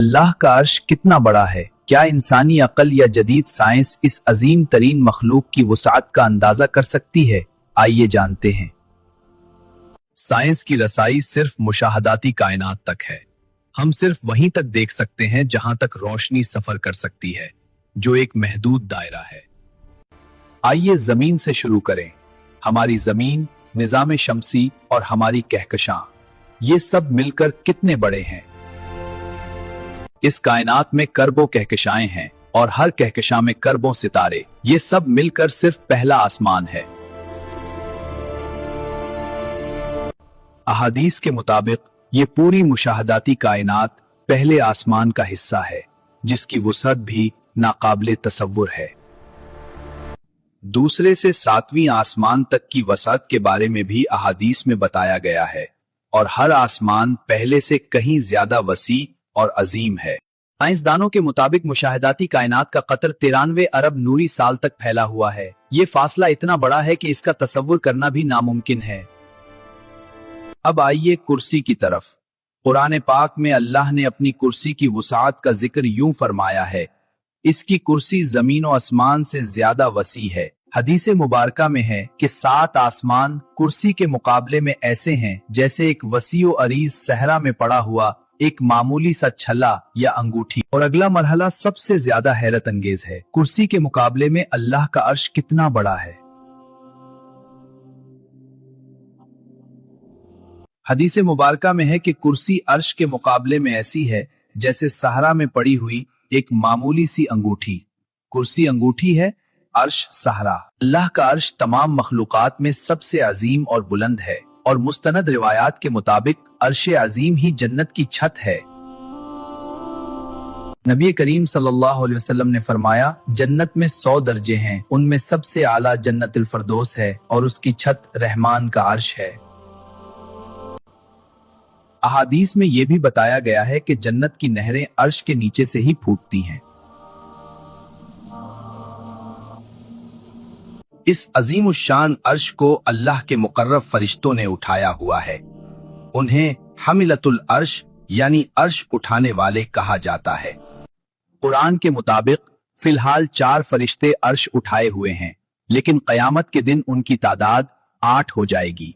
अल्लाह का अर्श कितना बड़ा है। क्या इंसानी अकल या जदीद साइंस इस अजीम तरीन मखलूक की वुसाअत का अंदाजा कर सकती है? आइए जानते हैं। साइंस की रसाई सिर्फ मुशाहदाती कायनात तक है। हम सिर्फ वहीं तक देख सकते हैं जहां तक रोशनी सफर कर सकती है, जो एक महदूद दायरा है। आइए जमीन से शुरू करें। हमारी जमीन, निजाम शमसी और हमारी कहकशां, ये सब मिलकर कितने बड़े हैं। इस कायनात में करबों कहकशाएं हैं और हर कहकशां में करबों सितारे। ये सब मिलकर सिर्फ पहला आसमान है। अहादीस के मुताबिक ये पूरी मुशाहदाती कायनात पहले आसमान का हिस्सा है, जिसकी वुसअत भी नाकाबिले तसव्वुर है। दूसरे से सातवीं आसमान तक की वसअत के बारे में भी अहादीस में बताया गया है, और हर आसमान पहले से कहीं ज्यादा वसी और अजीम है। साइंसदानों के मुताबिक मुशाहदाती कायनात का कतर 93 अरब नूरी साल तक फैला हुआ है। ये फासला इतना बड़ा है कि इसका तसव्वुर करना भी नामुमकिन है। अब आइए कुर्सी की तरफ। कुरान पाक में अल्लाह ने अपनी कुर्सी की वुसाअत का जिक्र यूं फरमाया है, इसकी कुर्सी जमीन और आसमान से ज्यादा वसी है। हदीस मुबारका में है कि 7 आसमान कुर्सी के मुकाबले में ऐसे हैं जैसे एक वसीओ अरीज सहरा में पड़ा हुआ एक मामूली सा छल्ला या अंगूठी। और अगला मरहला सबसे ज्यादा हैरत अंगेज है। कुर्सी के मुकाबले में अल्लाह का अर्श कितना बड़ा है। हदीस मुबारका में है कि कुर्सी अर्श के मुकाबले में ऐसी है जैसे सहरा में पड़ी हुई एक मामूली सी अंगूठी। कुर्सी अंगूठी है, अर्श सहरा। अल्लाह का अर्श तमाम मखलूकात में सबसे अजीम और बुलंद है, और मुस्तनद रिवायात के मुताबिक अर्श अजीम ही जन्नत की छत है। नबी करीम सल्लल्लाहु अलैहि वसल्लम ने फरमाया, जन्नत में 100 दर्जे हैं, उनमें सबसे आला जन्नतुल फरदौस है और उसकी छत रहमान का अर्श है। अहादीस में यह भी बताया गया है कि जन्नत की नहरें अर्श के नीचे से ही फूटती हैं। इस अजीम शान अर्श को अल्लाह के मुकर्रब फरिश्तों ने उठाया हुआ है। उन्हें हमिलतुल अर्श यानी अर्श उठाने वाले कहा जाता है। कुरान के मुताबिक फिलहाल 4 फरिश्ते अर्श उठाए हुए हैं, लेकिन कयामत के दिन उनकी तादाद 8 हो जाएगी।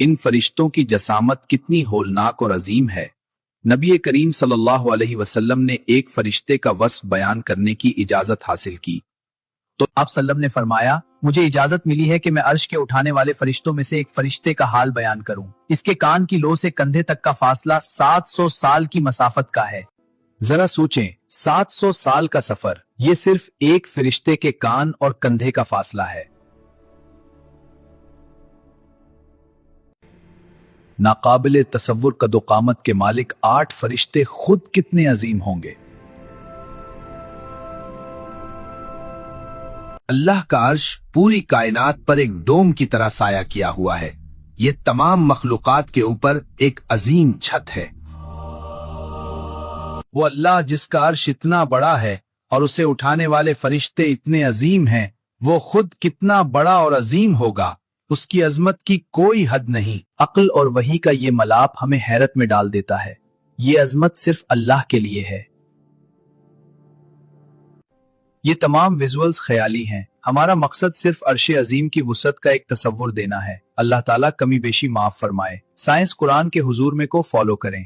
इन फरिश्तों की जसामत कितनी होलनाक और अजीम है। नबी करीम सल्लल्लाहु अलैहि वसल्लम ने एक फरिश्ते का वस्फ बयान करने की इजाजत हासिल की, तो आप सल्लम ने फरमाया, मुझे इजाजत मिली है कि मैं अर्श के उठाने वाले फरिश्तों में से एक फरिश्ते का हाल बयान करूं। इसके कान की लो से कंधे तक का फासला 700 साल की मसाफत का है। जरा सोचें, 700 साल का सफर, ये सिर्फ एक फरिश्ते के कान और कंधे का फासला है। नाकाबिले तसव्वुर कदो-कामत के मालिक 8 फरिश्ते खुद कितने अजीम होंगे। अल्लाह का अर्श पूरी कायनात पर एक डोम की तरह साया किया हुआ है। ये तमाम मखलूकात के ऊपर एक अजीम छत है। वो अल्लाह जिसका अर्श इतना बड़ा है और उसे उठाने वाले फरिश्ते इतने अजीम हैं, वो खुद कितना बड़ा और अजीम होगा। उसकी अजमत की कोई हद नहीं। अक्ल और वही का ये मलाप हमें हैरत में डाल देता है। ये अजमत सिर्फ अल्लाह के लिए है। ये तमाम विजुअल्स ख्याली हैं। हमारा मकसद सिर्फ अर्शे अजीम की वुसअत का एक तसव्वुर देना है। अल्लाह ताला कमी बेशी माफ फरमाए। साइंस कुरान के हुजूर में को फॉलो करें।